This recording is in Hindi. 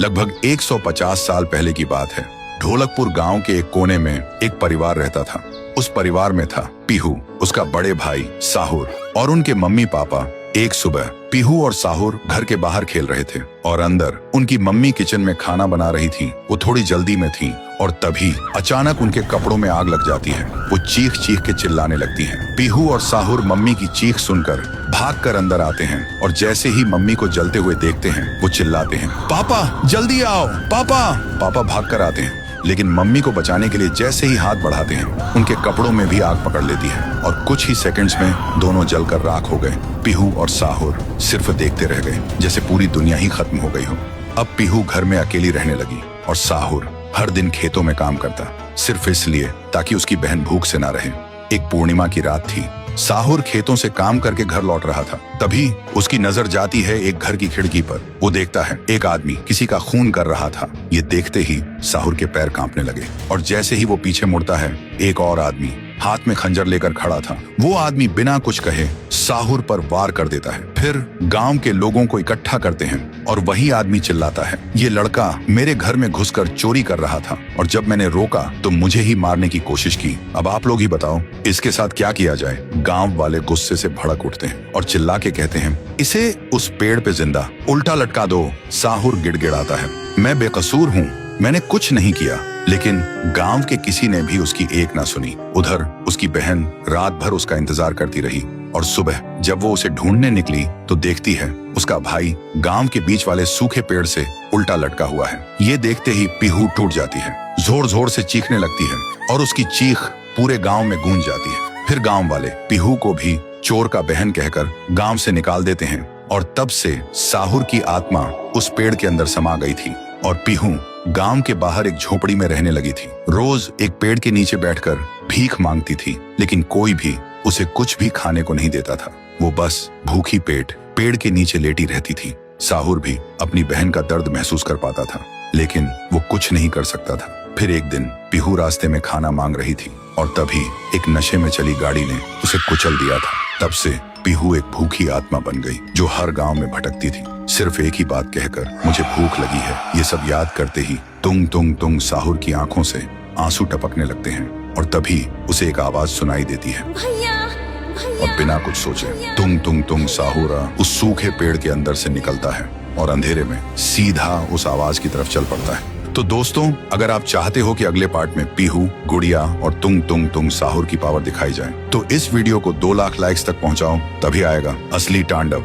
लगभग 150 साल पहले की बात है। ढोलकपुर गांव के एक कोने में एक परिवार रहता था। उस परिवार में था पीहू, उसका बड़े भाई साहुर और उनके मम्मी पापा। एक सुबह पीहू और साहुर घर के बाहर खेल रहे थे और अंदर उनकी मम्मी किचन में खाना बना रही थी। वो थोड़ी जल्दी में थी और तभी अचानक उनके कपड़ों में आग लग जाती है। वो चीख चीख के चिल्लाने लगती हैं। पीहू और साहुर मम्मी की चीख सुनकर भागकर अंदर आते हैं और जैसे ही मम्मी को जलते हुए देखते हैं वो चिल्लाते हैं, पापा जल्दी आओ पापा। पापा भागकर आते हैं लेकिन मम्मी को बचाने के लिए जैसे ही हाथ बढ़ाते हैं उनके कपड़ों में भी आग पकड़ लेती है और कुछ ही सेकंड्स में दोनों जलकर राख हो गए। पीहू और साहुर सिर्फ देखते रह गए जैसे पूरी दुनिया ही खत्म हो गई हो। अब पीहू घर में अकेली रहने लगी और साहुर हर दिन खेतों में काम करता, सिर्फ इसलिए ताकि उसकी बहन भूख से ना रहे। एक पूर्णिमा की रात थी। साहुर खेतों से काम करके घर लौट रहा था। तभी उसकी नजर जाती है एक घर की खिड़की पर। वो देखता है एक आदमी किसी का खून कर रहा था। ये देखते ही साहुर के पैर कांपने लगे और जैसे ही वो पीछे मुड़ता है एक और आदमी हाथ में खंजर लेकर खड़ा था। वो आदमी बिना कुछ कहे साहुर पर वार कर देता है। फिर गांव के लोगों को इकट्ठा करते हैं और वही आदमी चिल्लाता है, ये लड़का मेरे घर में घुसकर चोरी कर रहा था और जब मैंने रोका तो मुझे ही मारने की कोशिश की। अब आप लोग ही बताओ इसके साथ क्या किया जाए। गांव वाले गुस्से से भड़क उठते हैं और चिल्ला के कहते हैं, इसे उस पेड़ पे जिंदा उल्टा लटका दो। साहुर गिड़गिड़ाता है, मैं बेकसूर हूँ, मैंने कुछ नहीं किया। लेकिन गांव के किसी ने भी उसकी एक ना सुनी। उधर उसकी बहन रात भर उसका इंतजार करती रही और सुबह जब वो उसे ढूंढने निकली तो देखती है उसका भाई गांव के बीच वाले सूखे पेड़ से उल्टा लटका हुआ है। ये देखते ही पीहू टूट जाती है, जोर जोर से चीखने लगती है और उसकी चीख पूरे गांव में गूंज जाती है। फिर गांव वाले पीहू को भी चोर का बहन कहकर गांव से निकाल देते हैं और तब से साहुर की आत्मा उस पेड़ के अंदर समा गई थी और पीहू गांव के बाहर एक झोपड़ी में रहने लगी थी। रोज एक पेड़ के नीचे बैठकर भीख मांगती थी लेकिन कोई भी उसे कुछ भी खाने को नहीं देता था। वो बस भूखी पेट पेड़ के नीचे लेटी रहती थी। साहुर भी अपनी बहन का दर्द महसूस कर पाता था लेकिन वो कुछ नहीं कर सकता था। फिर एक दिन पीहू रास्ते में खाना मांग रही थी और तभी एक नशे में चली गाड़ी ने उसे कुचल दिया था। तब से पीहू एक भूखी आत्मा बन गई जो हर गांव में भटकती थी, सिर्फ एक ही बात कहकर, मुझे भूख लगी है। ये सब याद करते ही तुंग तुंग तुंग साहुर की आंखों से आंसू टपकने लगते हैं और तभी उसे एक आवाज सुनाई देती है। भैया, भैया, और बिना कुछ सोचे तुंग तुंग तुंग साहुरा उस सूखे पेड़ के अंदर से निकलता है और अंधेरे में सीधा उस आवाज की तरफ चल पड़ता है। तो दोस्तों, अगर आप चाहते हो कि अगले पार्ट में पीहू, गुड़िया और तुंग तुंग तुंग साहुर की पावर दिखाई जाए तो इस वीडियो को 2 लाख लाइक्स तक पहुंचाओ, तभी आएगा असली तांडव।